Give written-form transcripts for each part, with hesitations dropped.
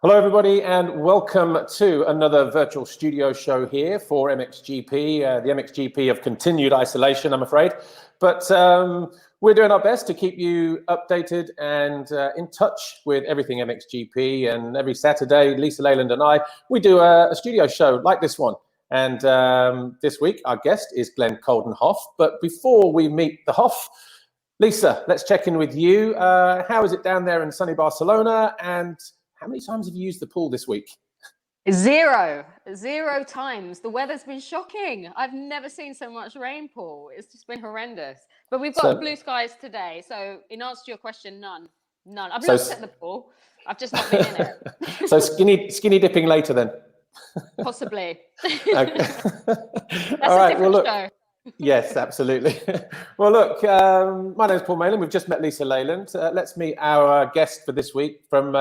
Hello, everybody, and welcome to another virtual studio show here for MXGP. The MXGP have continued isolation, I'm afraid, but we're doing our best to keep you updated and in touch with everything MXGP. And every Saturday, Lisa Leyland and I, we do a studio show like this one. And this week, our guest is Glenn Coldenhoff. But before we meet the Hoff, Lisa, let's check in with you. How is it down there in sunny Barcelona? And how many times have you used the pool this week? Zero times. The weather's been shocking. I've never seen so much rain, Paul. It's just been horrendous. But we've got blue skies today. So in answer to your question, none. I've looked at the pool. I've just not been in it. So skinny dipping later then? Possibly. That's All right. Well, look. Show. Yes, absolutely. Well, look, my name is Paul Malin. We've just met Lisa Leyland. Let's meet our guest for this week from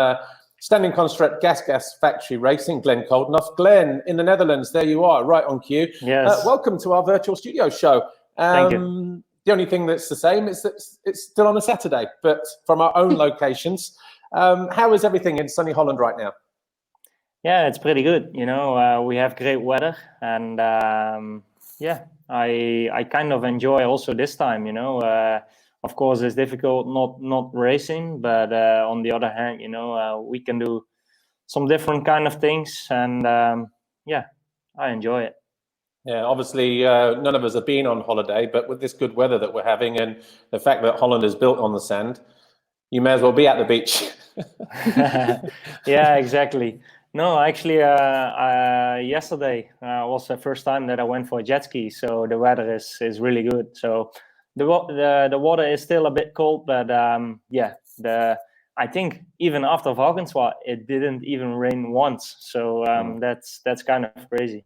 Standing Costruct GasGas Factory Racing, Glenn Coldenhoff. Glenn, in the Netherlands, there you are, right on cue. Yes. Welcome to our virtual studio show. Thank you. The only thing that's the same is that it's still on a Saturday, but from our own locations. How is everything in sunny Holland right now? Yeah, it's pretty good. You know, we have great weather, and yeah, I kind of enjoy also this time. You know, of course, it's difficult not racing, but on the other hand, you know, we can do some different kind of things, and yeah, I enjoy it. Yeah, obviously, none of us have been on holiday, but with this good weather that we're having and the fact that Holland is built on the sand, you may as well be at the beach. Yeah, exactly. No, actually, yesterday was the first time that I went for a jet ski, so the weather is really good. So the water is still a bit cold, but yeah, I think even after Valkenswaard, it didn't even rain once. So that's kind of crazy.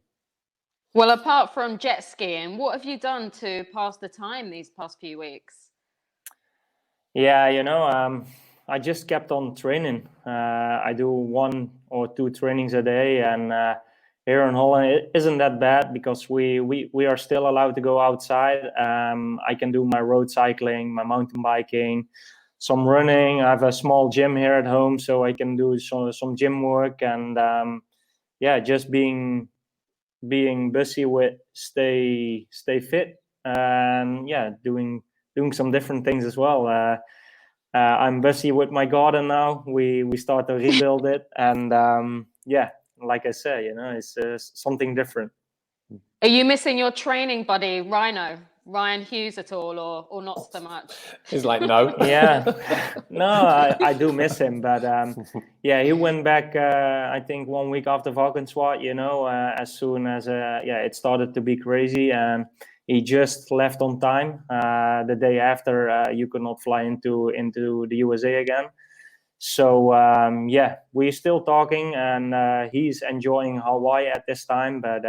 Well, apart from jet skiing, what have you done to pass the time these past few weeks? Yeah, you know, I just kept on training. I do 1 or 2 trainings a day, and here in Holland it isn't that bad because we are still allowed to go outside. I can do my road cycling, my mountain biking, some running. I have a small gym here at home, so I can do some gym work, and yeah, just being busy with stay fit, and yeah, doing some different things as well. I'm busy with my garden now. We start to rebuild it, and yeah, like I said, you know, it's something different. Are you missing your training buddy, Ryan Hughes, at all, or not so much? He's like, no. Yeah, no, I do miss him, but yeah, he went back. I think 1 week after Valkenswaard. You know, as soon as yeah, it started to be crazy, and he just left on time. The day after, you could not fly into the USA again. So yeah, we're still talking, and he's enjoying Hawaii at this time, but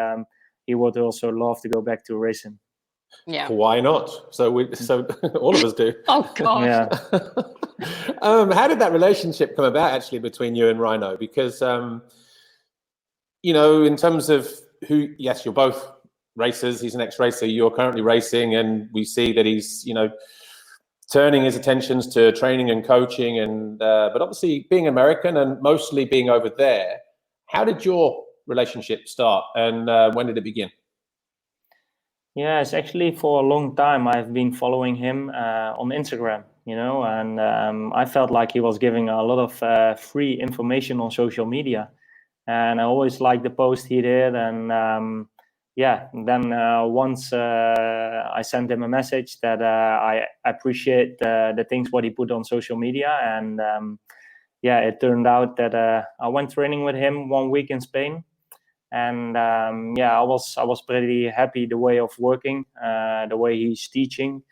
he would also love to go back to racing. Yeah. Why not? So all of us do. Oh gosh. Yeah. How did that relationship come about actually between you and Rhino? Because you know, in terms of who, yes, you're both racers. He's an ex-racer. You're currently racing, and we see that he's, you know, turning his attentions to training and coaching, and but obviously being American and mostly being over there. How did your relationship start, and when did it begin? Yeah, it's actually for a long time I've been following him on Instagram, you know, and I felt like he was giving a lot of free information on social media, and I always liked the post he did, and yeah, then once I sent him a message that I appreciate the things what he put on social media, and yeah, it turned out that I went training with him 1 week in Spain. And yeah, I was pretty happy the way of working, the way he's teaching,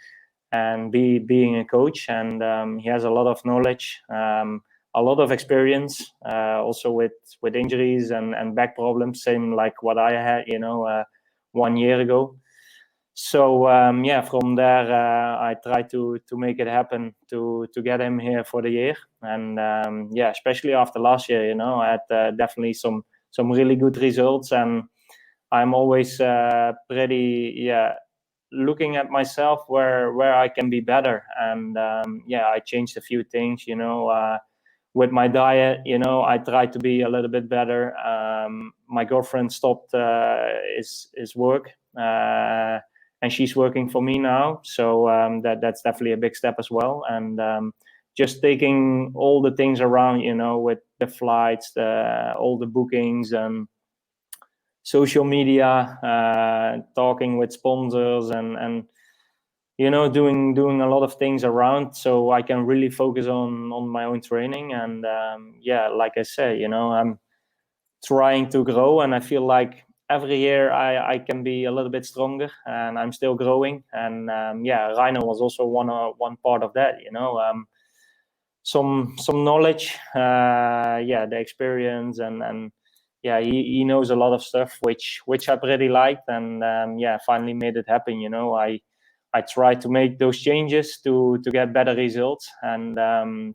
and being a coach. And he has a lot of knowledge, a lot of experience, also with injuries and back problems, same like what I had, you know, 1 year ago. So yeah, from there I tried to make it happen to get him here for the year. And yeah, especially after last year, you know, I had definitely some really good results, and I'm always pretty looking at myself where I can be better. And yeah, I changed a few things, you know. with my diet, you know, I try to be a little bit better. My girlfriend stopped his work, and she's working for me now. So that's definitely a big step as well. And just taking all the things around, you know, with the flights, all the bookings, and social media, talking with sponsors, and you know, doing a lot of things around, so I can really focus on my own training. And yeah, like I say, you know, I'm trying to grow, and I feel like every year I can be a little bit stronger, and I'm still growing. And yeah, Rainer was also one part of that, you know. Some knowledge, yeah, the experience, and yeah, he knows a lot of stuff which I pretty liked. And yeah, finally made it happen, you know. I try to make those changes to get better results. And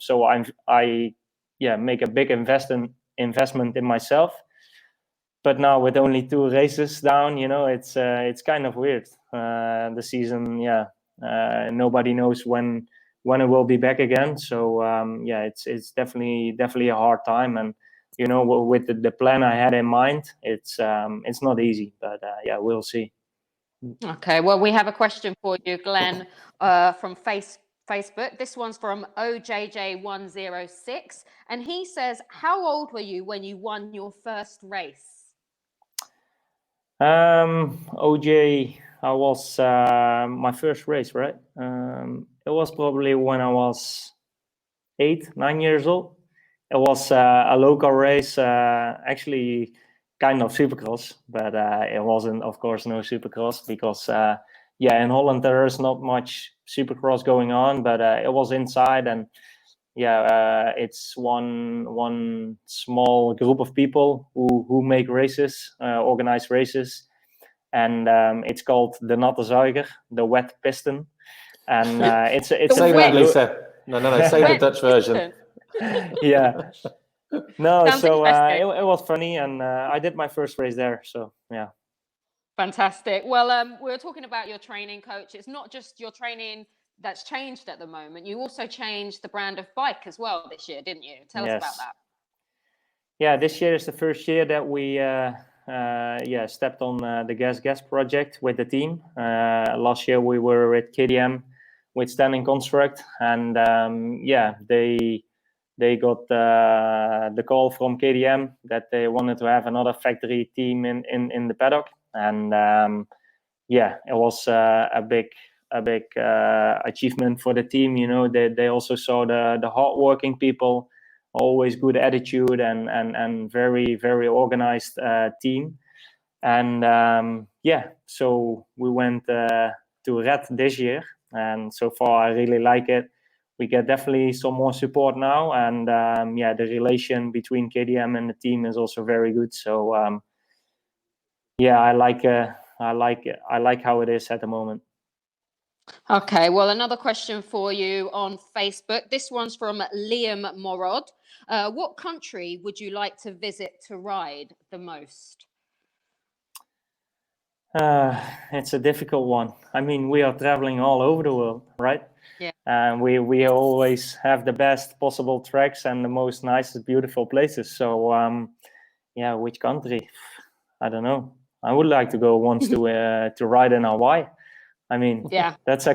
so I make a big investment in myself. But now with only 2 races down, you know, it's kind of weird. The season, yeah, nobody knows when it will be back again. So yeah, it's definitely a hard time. And you know, with the plan I had in mind, it's not easy. But yeah, we'll see. Okay, well, we have a question for you, Glenn, from Facebook. This one's from OJJ106, and he says, how old were you when you won your first race? OJ, I was my first race, right? It was probably when I was 8-9 years old. It was a local race, actually kind of supercross, but it wasn't, of course, no supercross, because yeah, in Holland there is not much supercross going on. But it was inside, and yeah, it's one small group of people who make races, organize races, and it's called the Natte Zuiger, the wet piston. And it's say that, Lisa. No, say the Dutch version. Yeah. No, Sounds so interesting. it was funny, and I did my first race there. So yeah. Fantastic. Well, we were talking about your training, coach. It's not just your training that's changed at the moment. You also changed the brand of bike as well this year, didn't you? Tell us about that. Yeah, this year is the first year that we stepped on the GasGas project with the team. Last year we were with KTM, with Stan and Costruct, and yeah, they got the call from KTM that they wanted to have another factory team in the paddock. And yeah, it was a big achievement for the team. You know, they also saw the hardworking people, always good attitude, and very organized team. And yeah, so we went to Red this year, and so far I really like it. We get definitely some more support now, and yeah, the relation between KTM and the team is also very good. So yeah, I like how it is at the moment. Okay, well, another question for you on Facebook. This one's from Liam Morod. What country would you like to visit to ride the most? It's a difficult one. I mean, we are traveling all over the world, right? Yeah. And we always have the best possible tracks and the most nicest, beautiful places. So yeah, which country? I don't know. I would like to go once to ride in Hawaii. I mean, yeah, that's a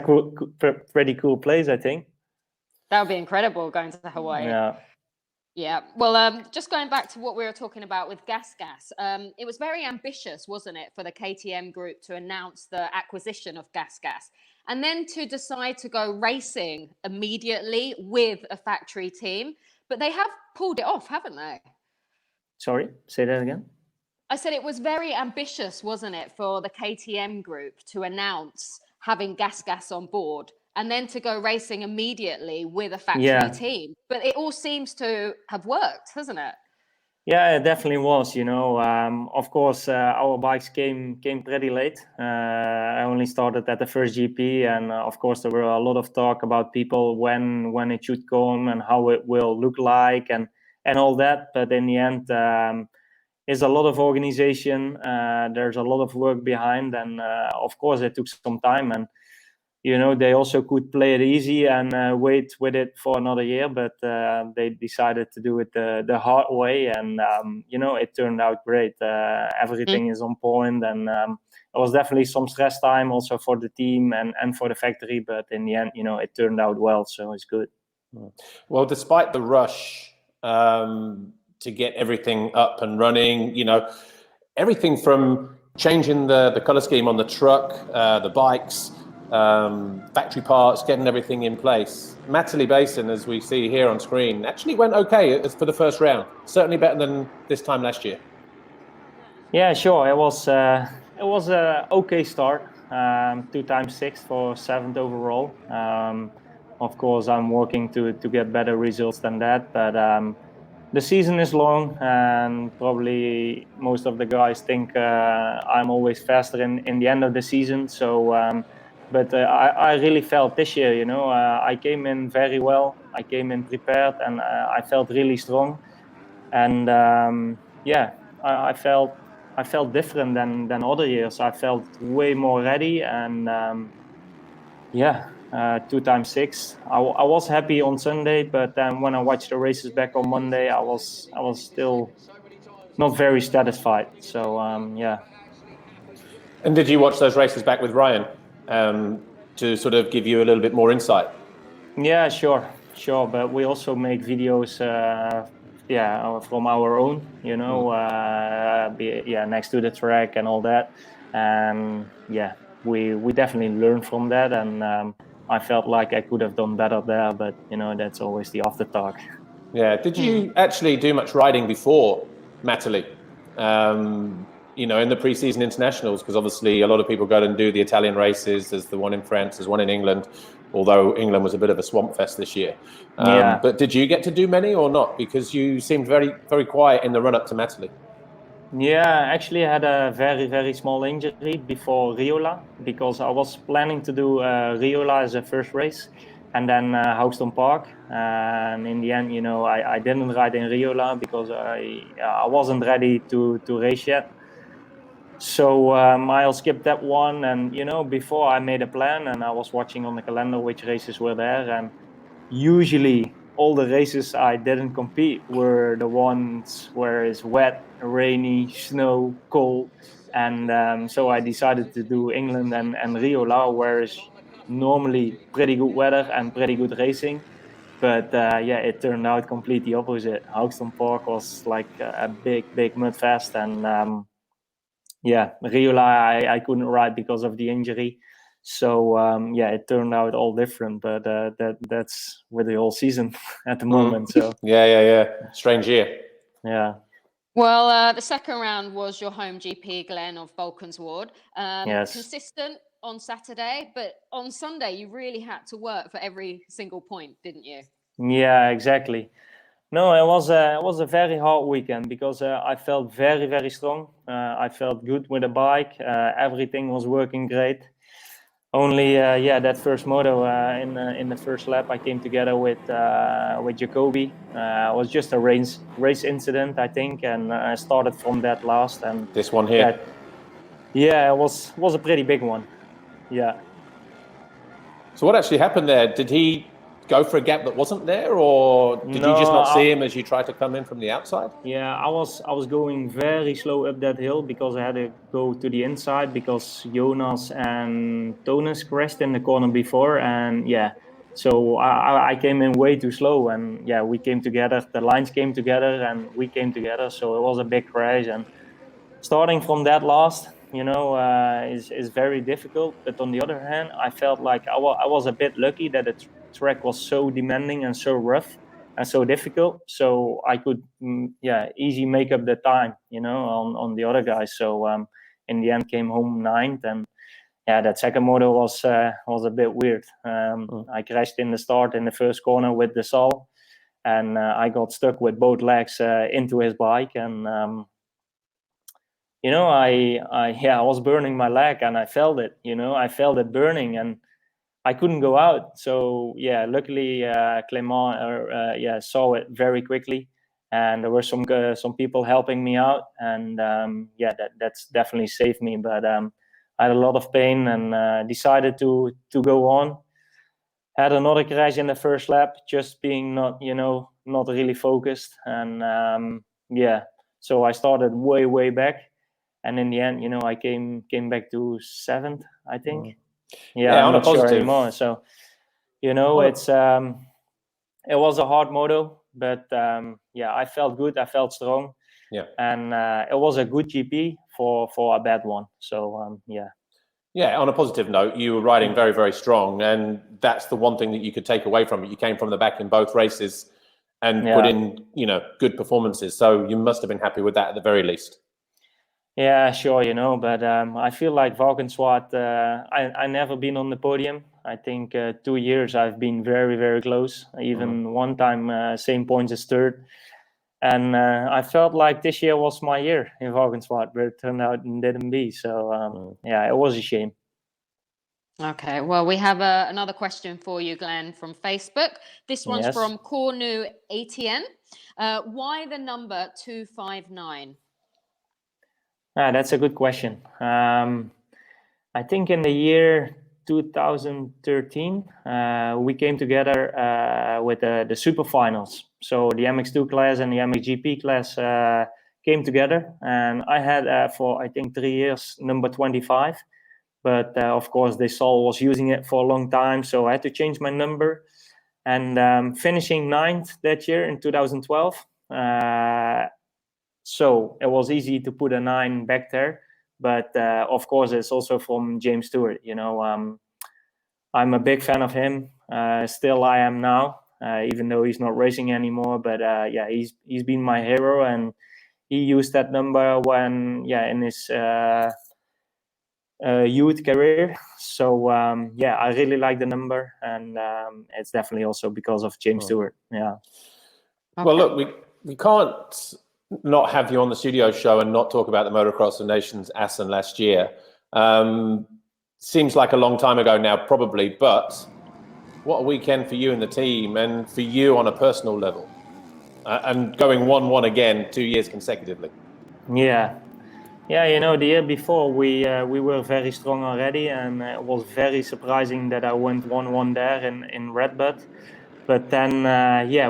pretty cool place, I think. That would be incredible, going to Hawaii. Yeah. Yeah. Well, just going back to what we were talking about with GasGas, it was very ambitious, wasn't it, for the KTM group to announce the acquisition of GasGas, and then to decide to go racing immediately with a factory team. But they have pulled it off, haven't they? Sorry, say that again. I said it was very ambitious, wasn't it, for the KTM group to announce having GasGas on board and then to go racing immediately with a factory team. But it all seems to have worked, hasn't it? Yeah, it definitely was. You know, of course, our bikes came pretty late. I only started at the first GP, and of course, there were a lot of talk about people when it should come and how it will look like and all that. But in the end, it's a lot of organization. There's a lot of work behind, and of course, it took some time. And they also could play it easy and wait with it for another year, but they decided to do it the hard way, and it turned out great. Everything is on point, and it was definitely some stress time also for the team and for the factory, but in the end, it turned out well, so it's good. Well, despite the rush to get everything up and running, everything from changing the color scheme on the truck, the bikes, factory parts, getting everything in place. Matterley Basin, as we see here on screen, actually went okay for the first round. Certainly better than this time last year. Yeah, sure. It was a okay start. 2 times 6 for 7th overall. Of course, I'm working to get better results than that, but the season is long, and probably most of the guys think I'm always faster in the end of the season. So, but I really felt this year, I came in very well. I came in prepared, and I felt really strong. And I felt different than other years. I felt way more ready, and 2 times 6. I was happy on Sunday, but then when I watched the races back on Monday, I was still not very satisfied. So And did you watch those races back with Ryan to sort of give you a little bit more insight? Yeah, sure. But we also make videos, from our own, next to the track and all that. And we definitely learn from that. And I felt like I could have done better there, but that's always the after talk. Yeah. Did you actually do much riding before Matterley? In the pre-season internationals, because obviously a lot of people go and do the Italian races. There's the one in France, there's one in England, although England was a bit of a swamp fest this year. But did you get to do many or not? Because you seemed very, very quiet in the run-up to Matterley. Yeah, actually I had a very, very small injury before Riola, because I was planning to do Riola as a first race, and then Houston Park. And in the end, I didn't ride in Riola because I wasn't ready to race yet. So I'll skip that one. And, before I made a plan and I was watching on the calendar which races were there. And usually all the races I didn't compete were the ones where it's wet, rainy, snow, cold. And so I decided to do England and Riola, where it's normally pretty good weather and pretty good racing. But it turned out completely opposite. Houston Park was like a big mud fest. And Riola I couldn't ride because of the injury. So it turned out all different, but that's with the whole season at the moment. So strange year. Yeah. Well, the second round was your home GP, Glenn, of Balkansward. Yes. Consistent on Saturday, but on Sunday you really had to work for every single point, didn't you? Yeah, exactly. No, it was a very hard weekend because I felt very, very strong. I felt good with the bike. Everything was working great. Only that first moto in the first lap, I came together with Jacoby. It was just a race incident, I think, and I started from that last. And this one here, it was a pretty big one. Yeah. So what actually happened there? Did he go for a gap that wasn't there, or did you just not see him as you tried to come in from the outside? Yeah, I was going very slow up that hill because I had to go to the inside because Jonas and Tonus crashed in the corner before, and so I came in way too slow, and we came together. The lines came together, and we came together. So it was a big crash, and starting from that last, is very difficult. But on the other hand, I felt like I was a bit lucky that the track was so demanding and so rough and so difficult. So I could, easy make up the time, on the other guys. So in the end, came home 9th, and that second moto was a bit weird. I crashed in the start in the first corner with the Sal, and I got stuck with both legs into his bike, and I was burning my leg, and I felt it. I felt it burning, and I couldn't go out. So luckily Clément saw it very quickly, and there were some people helping me out, and that's definitely saved me. But I had a lot of pain and decided to go on. Had another crash in the first lap, just being not really focused. And so I started way back. And in the end, I came back to 7th, I think. Yeah, I'm on a not sure positive anymore. So, it's it was a hard moto, but I felt good. I felt strong. Yeah. And it was a good GP for a bad one. So Yeah, on a positive note, you were riding very, very strong, and that's the one thing that you could take away from it. You came from the back in both races and put in, good performances. So you must have been happy with that at the very least. Yeah, sure, but I feel like Valkenswaard, I never been on the podium. I think 2 years I've been very, very close. Even one time, same points as third. And I felt like this year was my year in Valkenswaard, but it turned out it didn't be. So, it was a shame. Okay, well, we have another question for you, Glenn, from Facebook. This one's from Cornu ATN. Why the number 259? That's a good question. I think in the year 2013, we came together with the super finals. So the MX2 class and the MXGP class came together. And I had for, I think, 3 years, number 25. But of course, they saw I was using it for a long time. So I had to change my number. And finishing 9th that year in 2012. So it was easy to put a 9 back there. But of course, it's also from James Stewart. I'm a big fan of him. Still, I am now, even though he's not racing anymore. But he's been my hero, and he used that number when in his youth career. So I really like the number, and it's definitely also because of James Stewart. Yeah. Okay. Well, look, we can't not have you on the studio show and not talk about the Motocross of Nations Assen last year. Seems like a long time ago now, probably, but what a weekend for you and the team, and for you on a personal level, and going 1-1 again 2 years consecutively. Yeah, the year before we were very strong already, and it was very surprising that I went 1-1 there in Redbud. But then,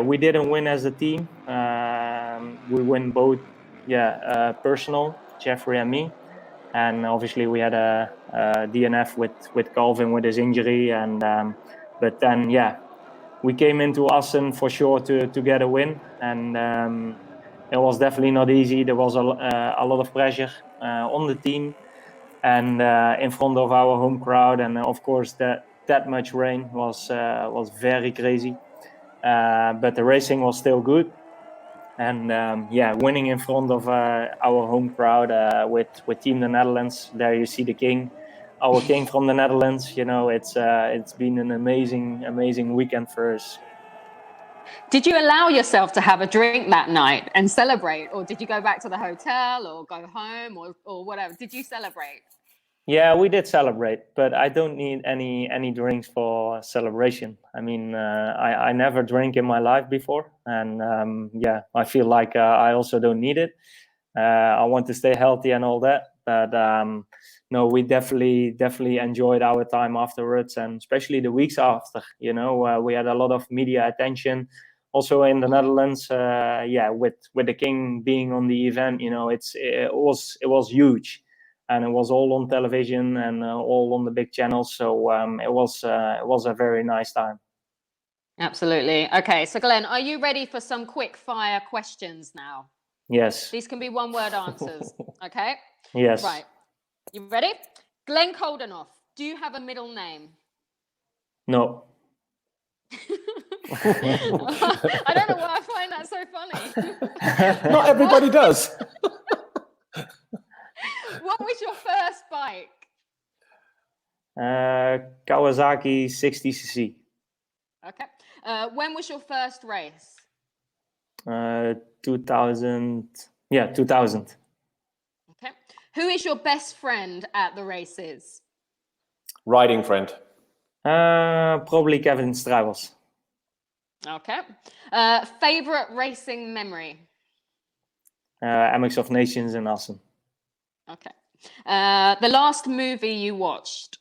we didn't win as a team. We win both, personal, Jeffrey and me. And obviously we had a DNF with Calvin with his injury. And but then, we came into Assen for sure to get a win. And it was definitely not easy. There was a lot of pressure on the team and in front of our home crowd. And of course, that much rain was very crazy. But the racing was still good. And winning in front of our home crowd with Team the Netherlands. There you see the king, our king from the Netherlands. It's been an amazing weekend for us. Did you allow yourself to have a drink that night and celebrate, or did you go back to the hotel or go home or whatever? Did you celebrate? Yeah, we did celebrate, but I don't need any drinks for celebration. I mean, I never drank in my life before, and I feel like I also don't need it. I want to stay healthy and all that, but no, we definitely enjoyed our time afterwards, and especially the weeks after. We had a lot of media attention, also in the Netherlands. With the king being on the event, it was huge. And it was all on television and all on the big channels. So it was a very nice time. Absolutely. Okay, so Glenn, are you ready for some quick fire questions now? Yes. These can be one-word answers. Okay? Yes. Right. You ready? Glenn Coldenhoff, do you have a middle name? No. I don't know why I find that so funny. Not everybody does. What was your first bike? Kawasaki 60cc. Okay. When was your first race? 2000. Yeah, 2000. Okay. Who is your best friend at the races? Riding friend. Probably Kevin Strijbos. Okay. Favorite racing memory? MX of Nations in Assen. Okay. The last movie you watched?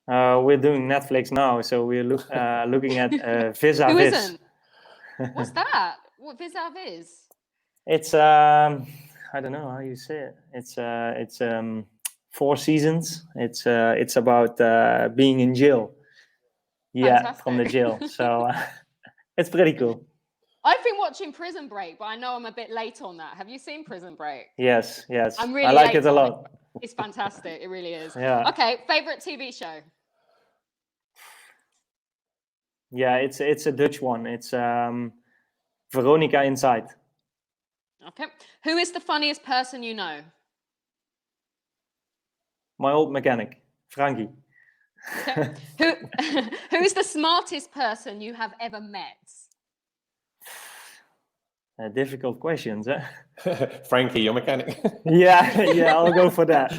We're doing Netflix now, so we're looking at Vis a Who Vis. isn't? What's that? What Vis a Vis? It's I don't know how you say it. It's 4 seasons. It's about being in jail. Yeah, Fantastic. from the jail. So it's pretty cool. I've been watching Prison Break, but I know I'm a bit late on that. Have you seen Prison Break? Yes. I'm really I like late it a on lot. It's fantastic. It really is. Yeah. Okay, favorite TV show? Yeah, it's a Dutch one. It's Veronica Inside. Okay. Who is the funniest person you know? My old mechanic, Frankie. Okay. Who is the smartest person you have ever met? Difficult questions, eh? Frankie, your mechanic. Yeah, I'll go for that.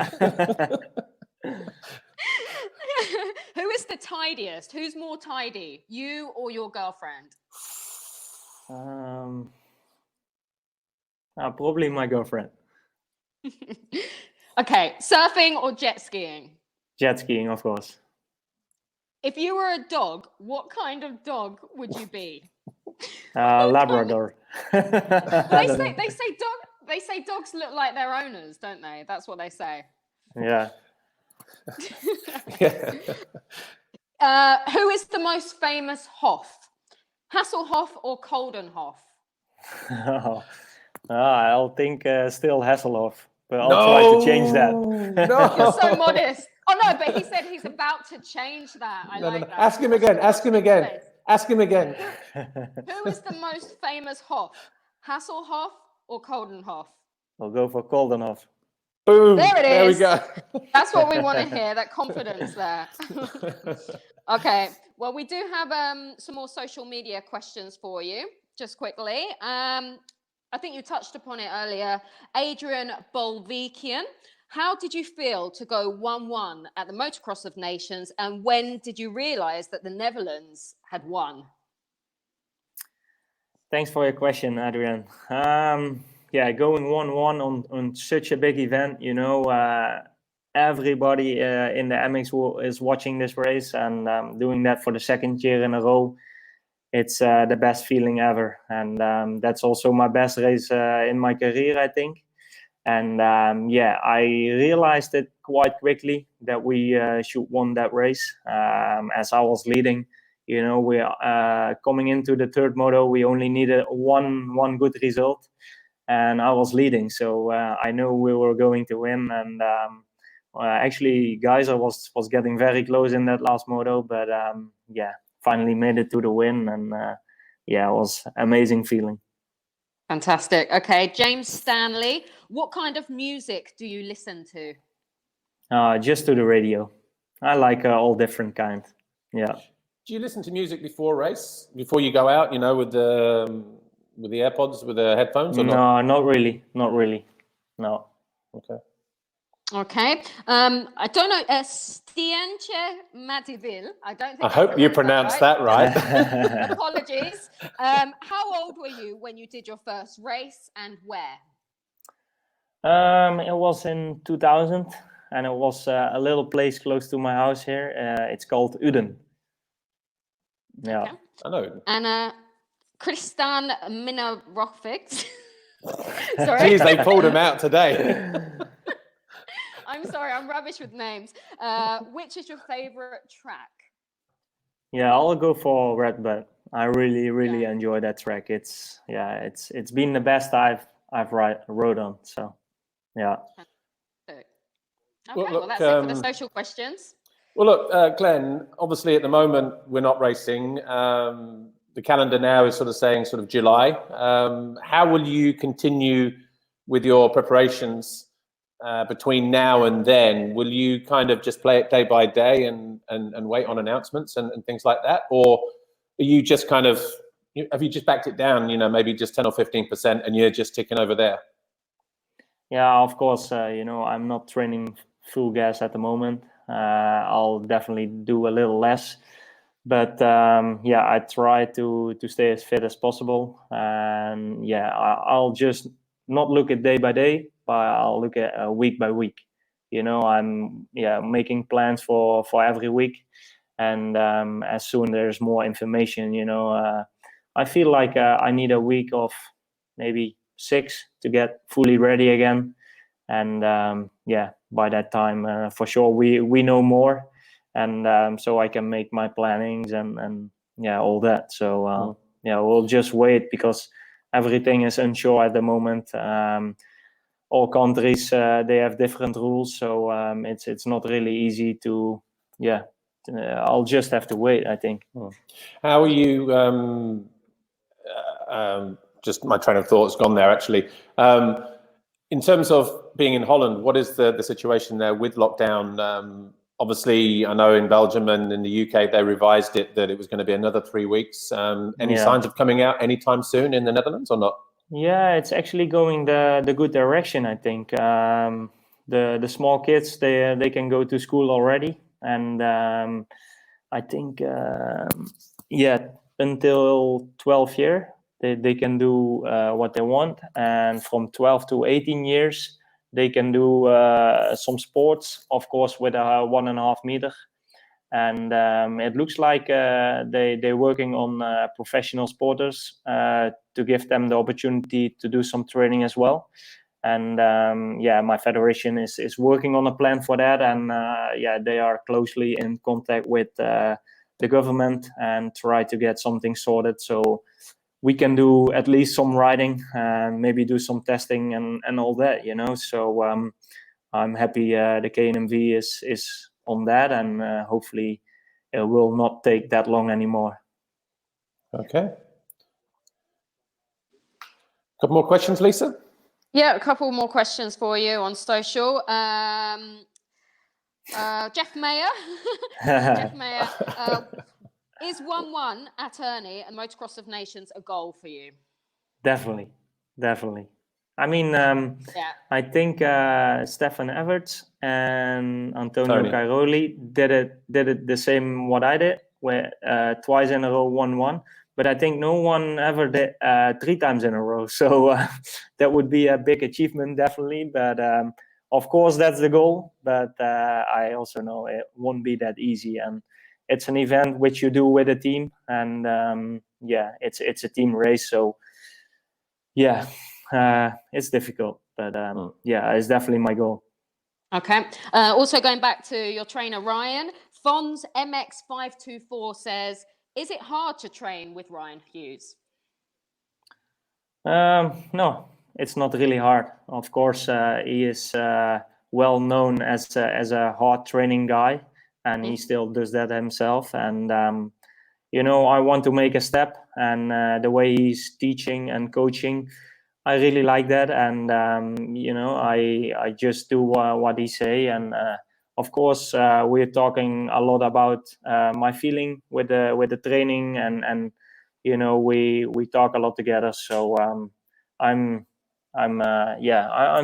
Who is the tidiest? Who's more tidy, you or your girlfriend? Probably my girlfriend. Okay, surfing or jet skiing? Jet skiing, of course. If you were a dog, what kind of dog would you be? Labrador. They say dogs look like their owners, don't they? That's what they say. Yeah. Who is the most famous Hoff? Hasselhoff or Coldenhoff? I'll think still Hasselhoff, but I'll try to change that. No. You're so modest. Oh no, but he said he's about to change that. I like that. Ask him again. Ask him again. Ask him again. Who is the most famous Hoff? Hasselhoff or Coldenhoff? I'll go for Coldenhoff. Boom. There it is. There we go. That's what we want to hear, that confidence there. Okay, well, we do have some more social media questions for you, just quickly. I think you touched upon it earlier. Adrian Bolvikian, how did you feel to go 1-1 at the Motocross of Nations, and when did you realize that the Netherlands had won? Thanks for your question, Adrian. Yeah, going 1-1 on such a big event, you know, everybody in the MX world is watching this race, and doing that for the 2nd year in a row, it's the best feeling ever. And that's also my best race in my career, I think. And yeah, I realized it quite quickly that we should won that race, as I was leading. You know, we coming into the 3rd moto, we only needed one good result, and I was leading, so I knew we were going to win. And actually, guys, I was getting very close in that last moto, but yeah, finally made it to the win, and yeah, it was amazing feeling. Fantastic. Okay, James Stanley, what kind of music do you listen to? Just to the radio. I like all different kind. Yeah. Do you listen to music before race, before you go out? You know, with the AirPods, with the headphones, or no, not? not really. No. Okay. Okay. I don't know. Stienche Mativil. I don't think. I hope you pronounced that right. Apologies. How old were you when you did your first race, and where? It was in 2000, and it was a little place close to my house here. It's called Uden. Yeah. Okay. I know. And Kristan Minarovic. Sorry. Jeez, they pulled him out today. I'm sorry, I'm rubbish with names. Which is your favorite track? Yeah, I'll go for Red Bull. I really enjoy that track. It's been the best I've rode on. So yeah. Okay, Well, that's it for the social questions. Well, look, Glenn, obviously at the moment we're not racing. The calendar now is sort of July. How will you continue with your preparations between now and then? Will you kind of just play it day by day and wait on announcements and things like that? Or are you just kind of, have you just backed it down, you know, maybe just 10 or 15% and you're just ticking over there? Yeah, of course, you know, I'm not training full gas at the moment. I'll definitely do a little less. But yeah, I try to stay as fit as possible. And yeah, I'll just not look at day by day, but I'll look at week by week. You know, I'm making plans for every week, and as soon there's more information, you know, I feel like I need a week of maybe 6 to get fully ready again, and by that time for sure we know more, and so I can make my plannings and all that. So we'll just wait, because everything is unsure at the moment. All countries they have different rules, so it's not really easy to I'll just have to wait, I think. How are you? Just my train of thought's gone there, actually. In terms of being in Holland, what is the situation there with lockdown? Obviously, I know in Belgium and in the UK they revised it that it was going to be another 3 weeks. Any signs of coming out anytime soon in the Netherlands or not? Yeah, it's actually going the good direction, I think. The small kids, they can go to school already, and I think until 12 year they can do what they want, and from 12 to 18 years they can do some sports, of course, with a 1.5 meter. And it looks like they're working on professional sporters to give them the opportunity to do some training as well. And my federation is working on a plan for that, and they are closely in contact with the government and try to get something sorted, so we can do at least some riding and maybe do some testing and all that, you know. So I'm happy the KNMV is on that, and hopefully it will not take that long anymore. Okay. Couple more questions, Lisa? Yeah, a couple more questions for you on social. Jeff Mayer. Jeff Mayer. Is 1-1 at Ernie and Motocross of Nations a goal for you? Definitely. I mean, I think Stefan Everts and Antonio Cairoli did it the same what I did, where twice in a row 1-1. But I think no one ever did 3 times in a row. So that would be a big achievement, definitely. But of course, that's the goal. But I also know it won't be that easy. And it's an event which you do with a team. And it's a team race. So it's difficult. But it's definitely my goal. Okay. Also going back to your trainer, Ryan, Fonz MX524 says, is it hard to train with Ryan Hughes? No, it's not really hard. Of course, he is well known as a hard training guy, and he still does that himself. And I want to make a step, and the way he's teaching and coaching, I really like that. And I just do what he say. And of course, we're talking a lot about my feeling with the training, and we talk a lot together. So I'm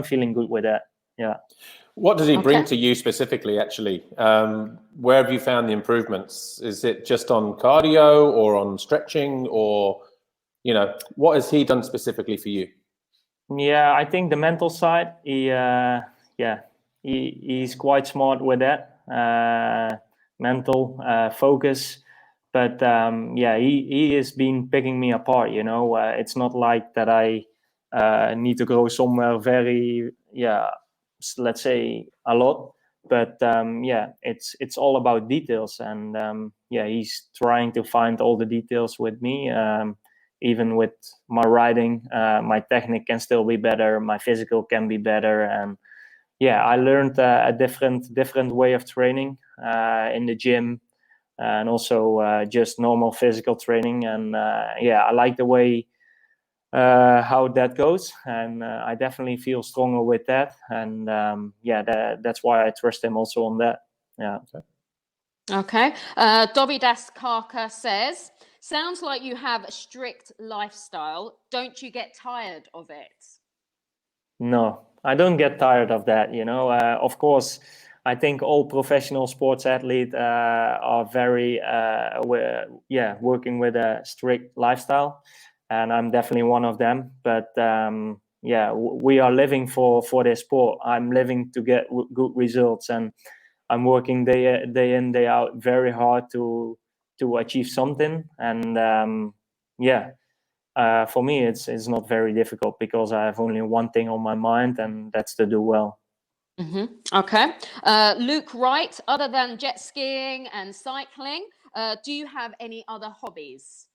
feeling good with that. Yeah. What does he bring to you specifically, actually? Where have you found the improvements? Is it just on cardio or on stretching, or, what has he done specifically for you? Yeah, I think the mental side, he's quite smart with that, mental focus. But he has been picking me apart. It's not like that I need to go somewhere very, let's say a lot. But it's all about details, and he's trying to find all the details with me. Even with my riding, my technique can still be better, my physical can be better, and I learned a different way of training in the gym, and also just normal physical training. And I like the way how that goes, and I definitely feel stronger with that. And that's why I trust him also on that. Yeah. Okay. Dobby Das Karka says, sounds like you have a strict lifestyle. Don't you get tired of it? No, I don't get tired of that. Of course, I think all professional sports athletes are very, working with a strict lifestyle, and I'm definitely one of them. But yeah, we are living for this sport. I'm living to get good results, and I'm working day in, day out very hard to achieve something. And for me, it's not very difficult because I have only one thing on my mind, and that's to do well. Okay. Luke Wright, other than jet skiing and cycling, do you have any other hobbies?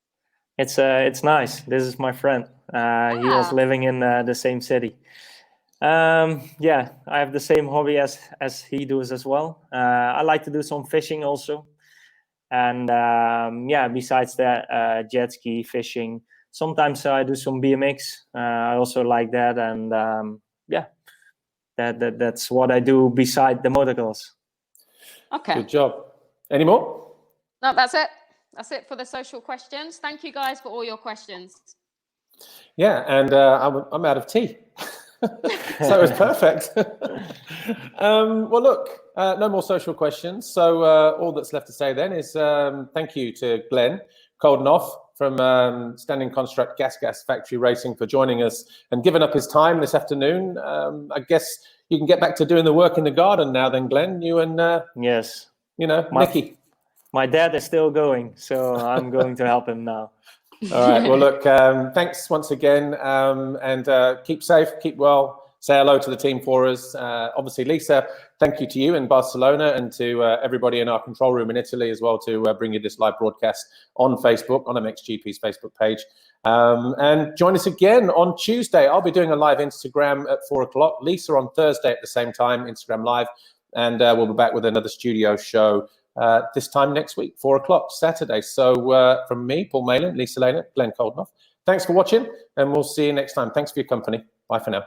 It's nice. This is my friend. He was living in the same city. Yeah, I have the same hobby as he does as well. I like to do some fishing also. And yeah, besides that, jet ski, fishing. Sometimes I do some BMX. I also like that. And yeah, that's what I do beside the motocross. Okay. Good job. Any more? No, that's it. That's it for the social questions. Thank you guys for all your questions. Yeah, and I'm out of tea. So it's perfect. Well, look, no more social questions. So all that's left to say then is thank you to Glenn Coldenhoff from Standing Costruct GasGas Factory Racing for joining us and giving up his time this afternoon. I guess you can get back to doing the work in the garden now then, Glenn, you and yes, Nikki. My dad is still going, so I'm going to help him now. All right. Well, look, thanks once again, and keep safe, keep well. Say hello to the team for us. Obviously, Lisa, thank you to you in Barcelona and to everybody in our control room in Italy as well to bring you this live broadcast on Facebook, on MXGP's Facebook page. And join us again on Tuesday. I'll be doing a live Instagram at 4 o'clock. Lisa on Thursday at the same time, Instagram Live. And we'll be back with another studio show this time next week, 4 o'clock, Saturday. So from me, Paul Malin, Lisa Leyland, Glenn Coldenhoff, thanks for watching, and we'll see you next time. Thanks for your company. Bye for now.